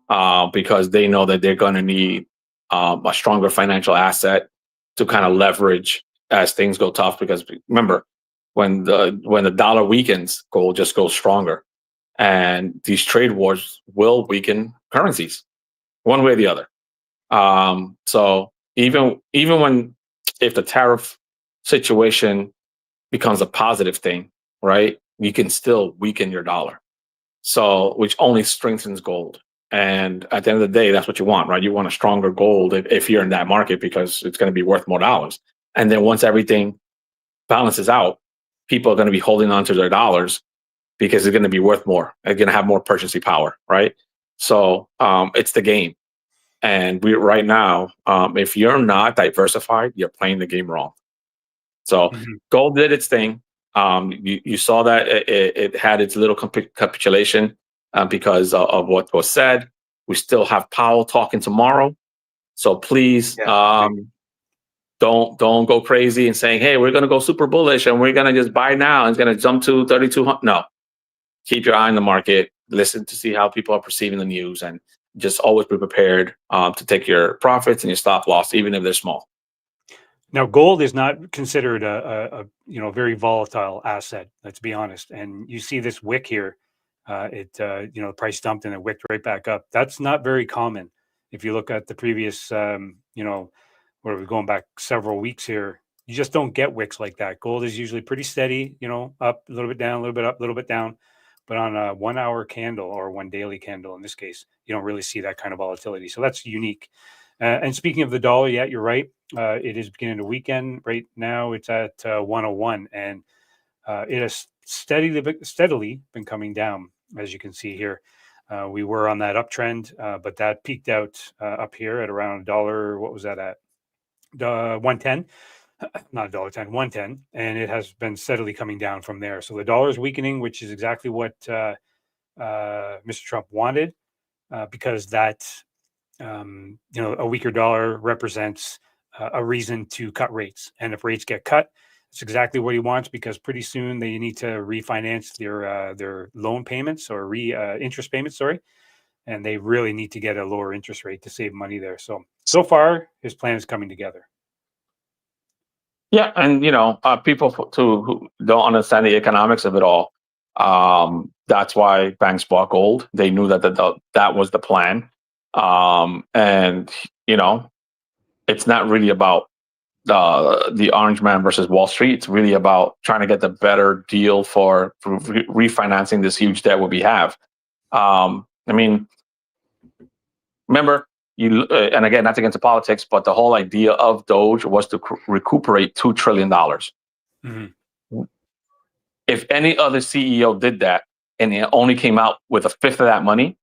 because they know that they're going to need a stronger financial asset to kind of leverage as things go tough. Because remember, when the dollar weakens, gold just goes stronger, and these trade wars will weaken currencies one way or the other. So even when, if the tariff situation becomes a positive thing, right, you can still weaken your dollar. So, which only strengthens gold. And at the end of the day, that's what you want, right? You want a stronger gold if you're in that market, because it's going to be worth more dollars. And then once everything balances out, people are going to be holding on to their dollars because it's going to be worth more. They're going to have more purchasing power, right? So it's the game. And right now, if you're not diversified, you're playing the game wrong. So gold did its thing. You saw that it had its little capitulation because of what was said. We still have Powell talking tomorrow, so please don't go crazy and saying, "Hey, we're going to go super bullish and we're going to just buy now and it's going to jump to 3,200." No, keep your eye on the market. Listen to see how people are perceiving the news, and just always be prepared to take your profits and your stop loss, even if they're small. Now, gold is not considered a very volatile asset. Let's be honest. And you see this wick here. The price dumped and it wicked right back up. That's not very common. If you look at the previous, where we're going back several weeks here, you just don't get wicks like that. Gold is usually pretty steady. Up a little bit, down a little bit, up a little bit, down. But on a 1 hour candle, or one daily candle in this case, you don't really see that kind of volatility. So that's unique. And speaking of the dollar, yeah, you're right. It is beginning to weaken. Right now, it's at 101, and it has steadily been coming down, as you can see here. We were on that uptrend, but that peaked out up here at around $1. What was that at? 110. Not $1.10, 110, and it has been steadily coming down from there. So the dollar is weakening, which is exactly what Mr. Trump wanted, because that a weaker dollar represents a reason to cut rates. And if rates get cut, it's exactly what he wants, because pretty soon they need to refinance their loan payments, or interest payments, sorry. And they really need to get a lower interest rate to save money there. So far, his plan is coming together. Yeah, and people too who don't understand the economics of it all. That's why banks bought gold. They knew that was the plan. And it's not really about the orange man versus Wall Street. It's really about trying to get the better deal for refinancing this huge debt we have. Remember, and again, not to get into politics, but the whole idea of Doge was to recuperate $2 trillion. Mm-hmm. If any other CEO did that and it only came out with a fifth of that money,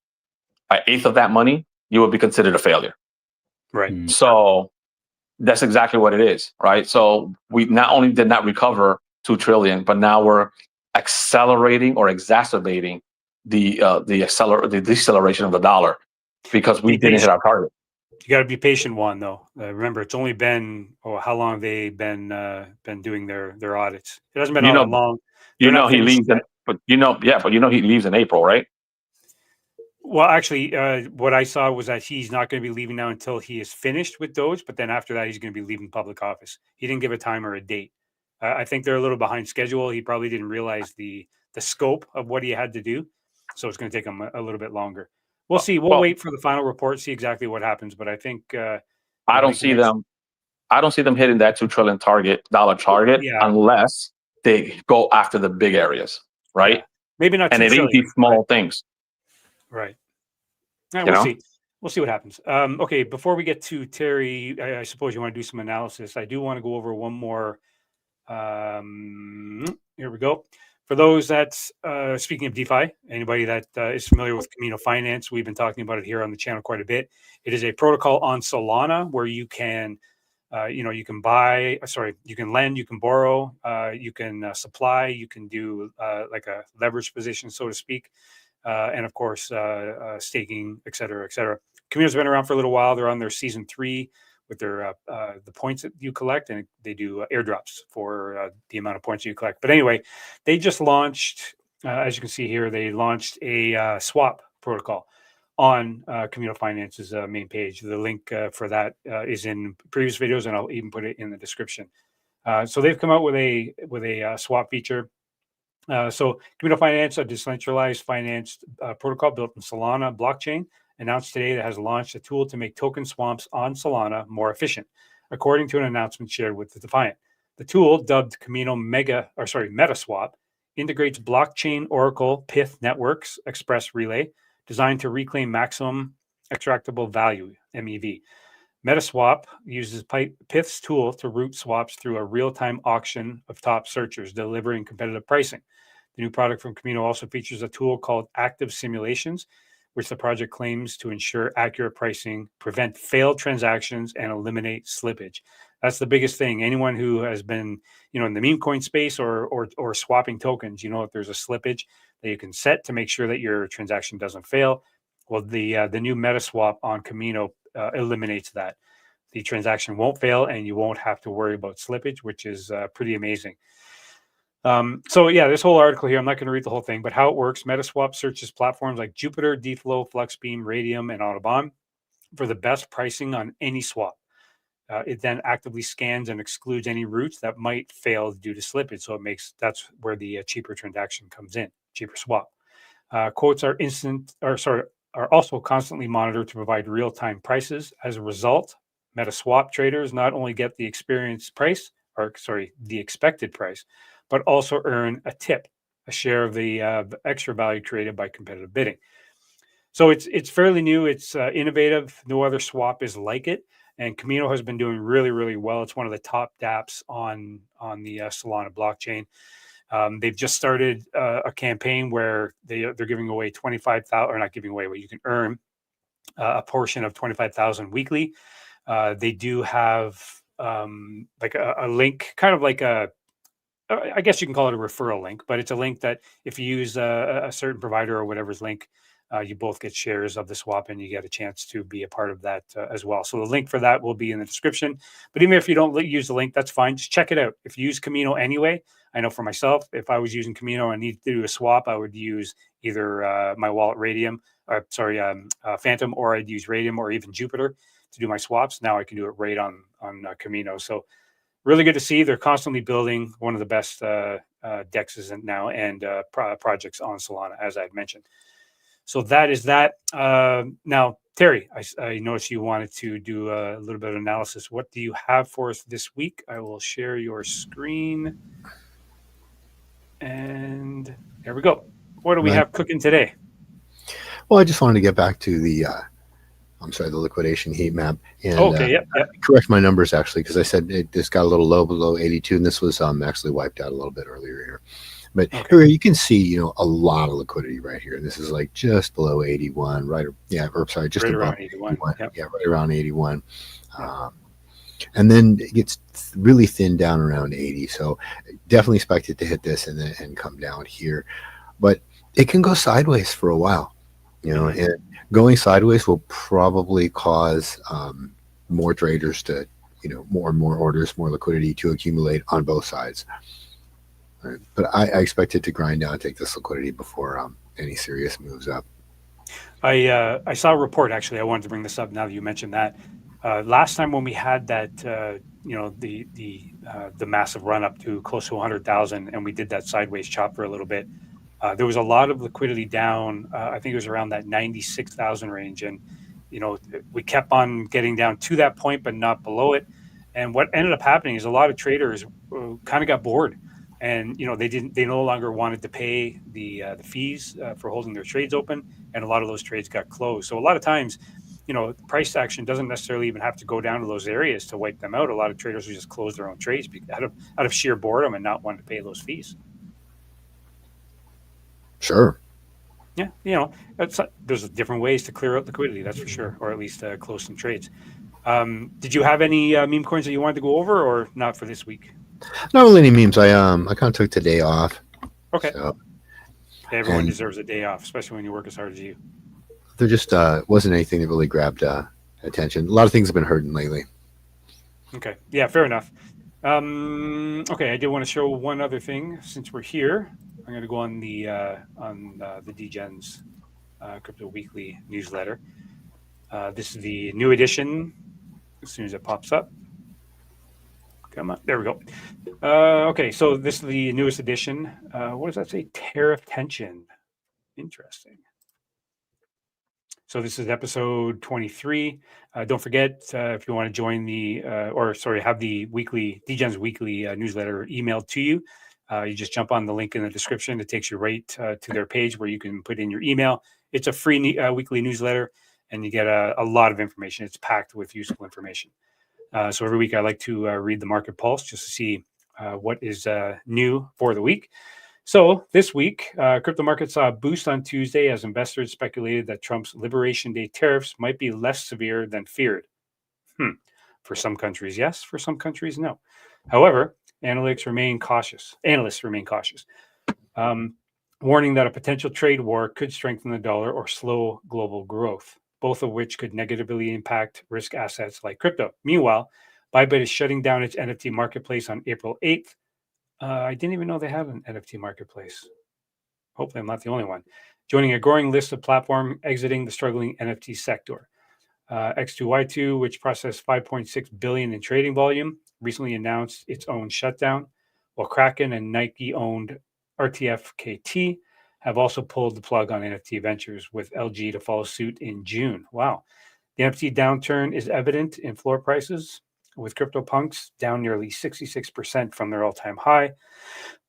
an eighth of that money, you would be considered a failure. Right. Mm-hmm. So that's exactly what it is, right? So we not only did not recover $2 trillion, but now we're accelerating or exacerbating the deceleration of the dollar, because we didn't hit our target. You got to be patient, Juan, though. Remember, it's only been how long they been doing their audits. It hasn't been that long. He leaves, but he leaves in April, right? Well, actually, what I saw was that he's not going to be leaving now until he is finished with Doge. But then after that, he's going to be leaving public office. He didn't give a time or a date. I think they're a little behind schedule. He probably didn't realize the scope of what he had to do, so it's going to take him a little bit longer. We'll see. We'll wait for the final report, see exactly what happens. But I think I don't see them hitting that $2 trillion dollar target unless they go after the big areas, right? Yeah. Maybe not. And it ain't these small things, right? We'll see. We'll see what happens. Okay, before we get to Terry, I suppose you want to do some analysis. I do want to go over one more. Here we go. For those that's speaking of DeFi, anybody that is familiar with Kamino Finance, we've been talking about it here on the channel quite a bit. It is a protocol on Solana where you can, you can buy, you can lend, you can borrow, you can supply, you can do like a leverage position, so to speak, and of course, staking, et cetera, et cetera. Kamino's been around for a little while. They're on their season 3 with their the points that you collect, and they do airdrops for the amount of points you collect. But anyway, they just launched, as you can see here, they launched a swap protocol on Kamino Finance's main page. The link for that is in previous videos, and I'll even put it in the description. So they've come out with a swap feature. So Kamino Finance, a decentralized finance protocol built in Solana blockchain, announced today that has launched a tool to make token swaps on Solana more efficient, according to an announcement shared with the Defiant. The tool, dubbed Kamino MetaSwap, integrates blockchain Oracle Pyth networks express relay, designed to reclaim maximum extractable value, MEV. MetaSwap uses Pyth's tool to route swaps through a real-time auction of top searchers, delivering competitive pricing. The new product from Kamino also features a tool called Active Simulations, which the project claims to ensure accurate pricing, prevent failed transactions, and eliminate slippage. That's the biggest thing. Anyone who has been, in the meme coin space or swapping tokens, if there's a slippage that you can set to make sure that your transaction doesn't fail. Well, the new MetaSwap on Kamino eliminates that. The transaction won't fail, and you won't have to worry about slippage, which is pretty amazing. So yeah, this whole article here, I'm not going to read the whole thing, but how it works. MetaSwap searches platforms like Jupiter, DFlow, Fluxbeam, Radium, and Audubon for the best pricing on any swap. It then actively scans and excludes any routes that might fail due to slippage. So that's where the cheaper transaction comes in, cheaper swap. Quotes are also constantly monitored to provide real-time prices. As a result, MetaSwap traders not only get the expected price, but also earn a tip, a share of the extra value created by competitive bidding. So it's fairly new. It's innovative. No other swap is like it. And Kamino has been doing really, really well. It's one of the top dApps on the Solana blockchain. They've just started a campaign where they're giving away 25,000, or not giving away, but you can earn a portion of 25,000 weekly. They do have like a link, kind of like I guess you can call it a referral link, but it's a link that if you use a certain provider or whatever's link, you both get shares of the swap, and you get a chance to be a part of that as well. So the link for that will be in the description. But even if you don't use the link, that's fine. Just check it out. If you use Kamino anyway, I know for myself, if I was using Kamino and needed to do a swap, I would use either my wallet Phantom, or I'd use Radium or even Jupiter to do my swaps. Now I can do it right on Kamino. So really good to see. They're constantly building one of the best DEXs now and projects on Solana, as I had mentioned. So that is that. Now, Terry, I noticed you wanted to do a little bit of analysis. What do you have for us this week? I will share your screen. And there we go. What do we have cooking today? Well, I just wanted to get back to the liquidation heat map, and correct my numbers actually, because I said this got a little low below 82, and this was actually wiped out a little bit earlier here. But here you can see, a lot of liquidity right here. And this is like just below 81, just right above around 81. Yep. Yeah, right around 81. And then it gets really thin down around 80. So definitely expect it to hit this and come down here. But it can go sideways for a while, and going sideways will probably cause more traders to, more and more orders, more liquidity to accumulate on both sides. But I expect it to grind down and take this liquidity before any serious moves up. I saw a report, actually. I wanted to bring this up now that you mentioned that. Last time when we had that, the massive run up to close to 100,000, and we did that sideways chop for a little bit, there was a lot of liquidity down. I think it was around that 96,000 range. And, we kept on getting down to that point, but not below it. And what ended up happening is a lot of traders kind of got bored. And they no longer wanted to pay the fees for holding their trades open, and a lot of those trades got closed. So a lot of times, price action doesn't necessarily even have to go down to those areas to wipe them out. A lot of traders will just close their own trades out of sheer boredom and not wanting to pay those fees. Sure. Yeah, there's different ways to clear out liquidity, that's for sure, or at least close some trades. Did you have any meme coins that you wanted to go over, or not for this week? Not really any memes. I kind of took today off. Okay. So, Everyone and deserves a day off, especially when you work as hard as you. there just wasn't anything that really grabbed attention. A lot of things have been hurting lately. Okay. Yeah, fair enough. Okay, I did want to show one other thing since we're here. I'm going to go on the DGENZ Crypto Weekly newsletter. This is the new edition. As soon as it pops up, come on, there we go. Okay, so this is the newest edition. What does that say? Tariff tension. Interesting. So this is episode 23. Don't forget, if you want to join have the weekly DGENZ weekly newsletter emailed to you, you just jump on the link in the description. It takes you right to their page where you can put in your email. It's a free weekly newsletter, and you get a lot of information. It's packed with useful information. So every week I like to read the market pulse just to see what is new for the week. So this week, crypto market saw a boost on Tuesday as investors speculated that Trump's Liberation Day tariffs might be less severe than feared. For some countries, yes. For some countries, no. However, analysts remain cautious, warning that a potential trade war could strengthen the dollar or slow global growth, both of which could negatively impact risk assets like crypto. Meanwhile, Bybit is shutting down its NFT marketplace on April 8th. I didn't even know they have an NFT marketplace. Hopefully I'm not the only one. Joining a growing list of platforms exiting the struggling NFT sector. X2Y2, which processed 5.6 billion in trading volume, recently announced its own shutdown, while Kraken and Nike-owned RTFKT have also pulled the plug on NFT ventures, with LG to follow suit in June. Wow. The NFT downturn is evident in floor prices, with CryptoPunks down nearly 66% from their all-time high,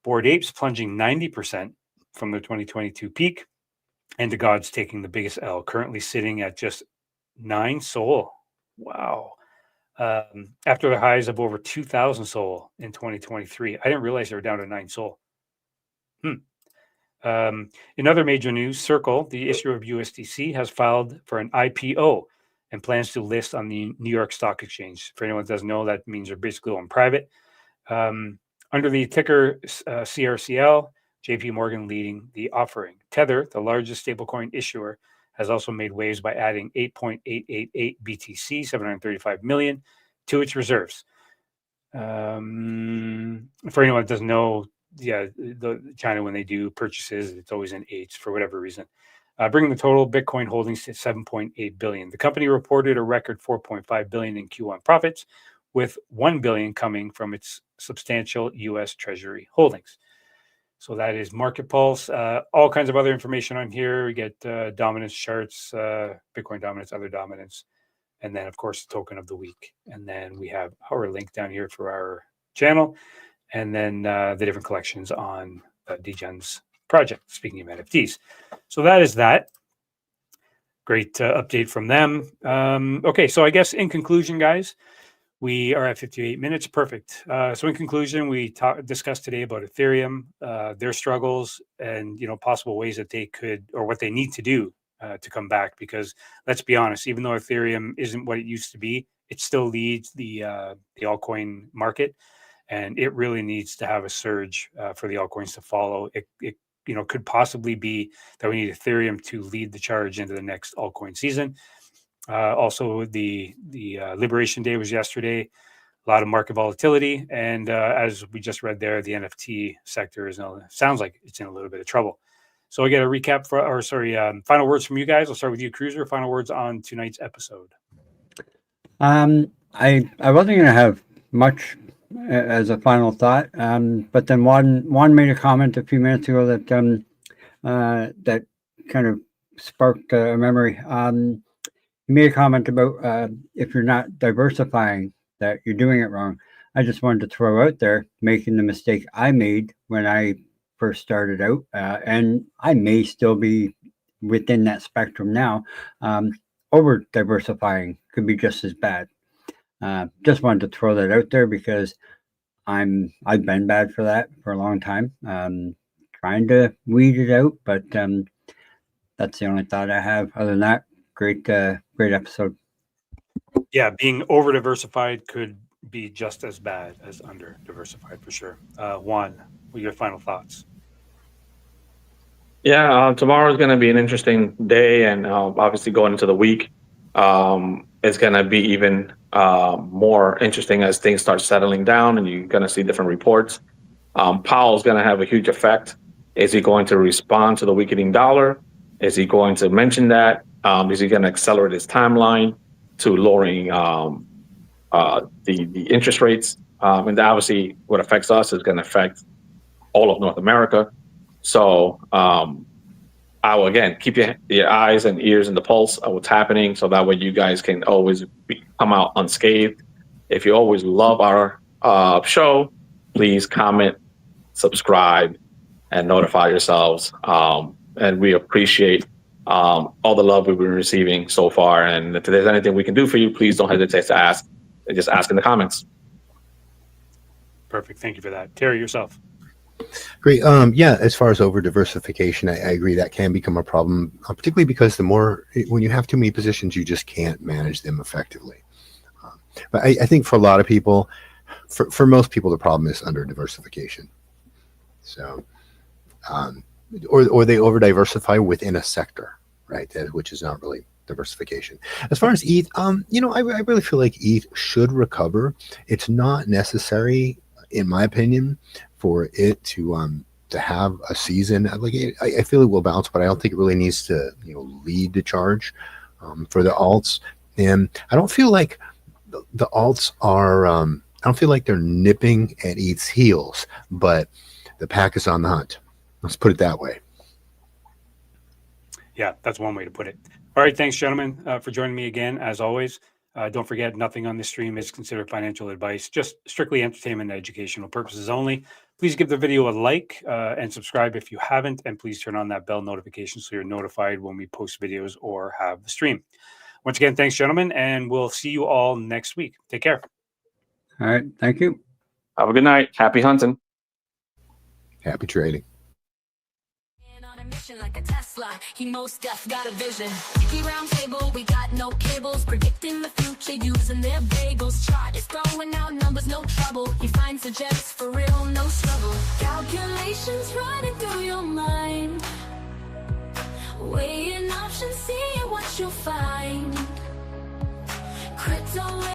Bored Apes plunging 90% from their 2022 peak, and the Gods taking the biggest L, currently sitting at just 9 SOL. Wow. After the highs of over 2,000 SOL in 2023. I didn't realize they were down to 9 SOL. In other major news, Circle, the issuer of USDC, has filed for an IPO and plans to list on the New York Stock Exchange. For anyone that doesn't know, that means they're basically going private. Under the ticker CRCL, JP Morgan leading the offering. Tether, the largest stablecoin issuer, has also made waves by adding 8.888 BTC, 735 million, to its reserves. For anyone that doesn't know, China, when they do purchases, it's always in eights for whatever reason. Bringing the total Bitcoin holdings to 7.8 billion. The company reported a record 4.5 billion in Q1 profits, with 1 billion coming from its substantial U.S. Treasury holdings. So that is Market Pulse. All kinds of other information on here. We get dominance charts, Bitcoin dominance, other dominance, and then, of course, the token of the week. And then we have our link down here for our channel, and then the different collections on DGENZ project, speaking of NFTs. So that is that. Great update from them. Okay, so I guess in conclusion, guys, we are at 58 minutes. Perfect. So in conclusion, we discussed today about Ethereum, their struggles, and possible ways that they could, or what they need to do to come back. Because let's be honest, even though Ethereum isn't what it used to be, it still leads the altcoin market, and it really needs to have a surge for the altcoins to follow. It could possibly be that we need Ethereum to lead the charge into the next altcoin season. Also, the Liberation Day was yesterday. A lot of market volatility, and as we just read there, the NFT sector sounds like it's in a little bit of trouble. So I get a recap final words from you guys. I'll start with you, Cruiser. Final words on tonight's episode. I wasn't going to have much as a final thought, but then Juan made a comment a few minutes ago that that kind of sparked a memory. He made a comment about if you're not diversifying, that you're doing it wrong. I just wanted to throw out there making the mistake I made when I first started out, and I may still be within that spectrum now. Over diversifying could be just as bad. Just wanted to throw that out there because I've been bad for that for a long time. trying to weed it out, but that's the only thought I have. Other than that, great episode. Yeah, being over diversified could be just as bad as under diversified for sure. Juan, what are your final thoughts? Yeah, tomorrow is going to be an interesting day, and obviously going into the week, it's going to be even more interesting as things start settling down, and you're going to see different reports. Powell's going to have a huge effect. Is he going to respond to the weakening dollar? Is he going to mention that? Is he going to accelerate his timeline to lowering the interest rates? And obviously, what affects us is going to affect all of North America. So I will, again, keep your eyes and ears in the pulse of what's happening, so that way you guys can always come out unscathed. If you always love our show, please comment, subscribe, and notify yourselves. And we appreciate all the love we've been receiving so far. And if there's anything we can do for you, please don't hesitate to ask. Just ask in the comments. Perfect. Thank you for that. Terry, yourself. Great. Yeah, as far as over diversification, I agree that can become a problem, particularly because when you have too many positions, you just can't manage them effectively. But I think for a lot of people, for most people, the problem is under diversification. So, or they over diversify within a sector, right? Which is not really diversification. As far as ETH, I really feel like ETH should recover. It's not necessary, in my opinion, for it to have a season. I feel it will bounce, but I don't think it really needs to lead the charge for the alts. And I don't feel like the alts are I don't feel like they're nipping at ETH's heels, but the pack is on the hunt. Let's put it that way. Yeah, that's one way to put it. All right, thanks, gentlemen, for joining me again. As always, don't forget, nothing on this stream is considered financial advice, just strictly entertainment and educational purposes only. Please give the video a like and subscribe if you haven't, and please turn on that bell notification so you're notified when we post videos or have the stream. Once again, thanks, gentlemen, and we'll see you all next week. Take care. All right. Thank you. Have a good night. Happy hunting. Happy trading. On a mission like a Tesla, he most def got a vision. He round table, we got no cables, predicting the future using their bagels. Chart is throwing out numbers, no trouble. He finds the gems for real, no struggle. Calculations running through your mind, weighing options, seeing what you'll find. Crypto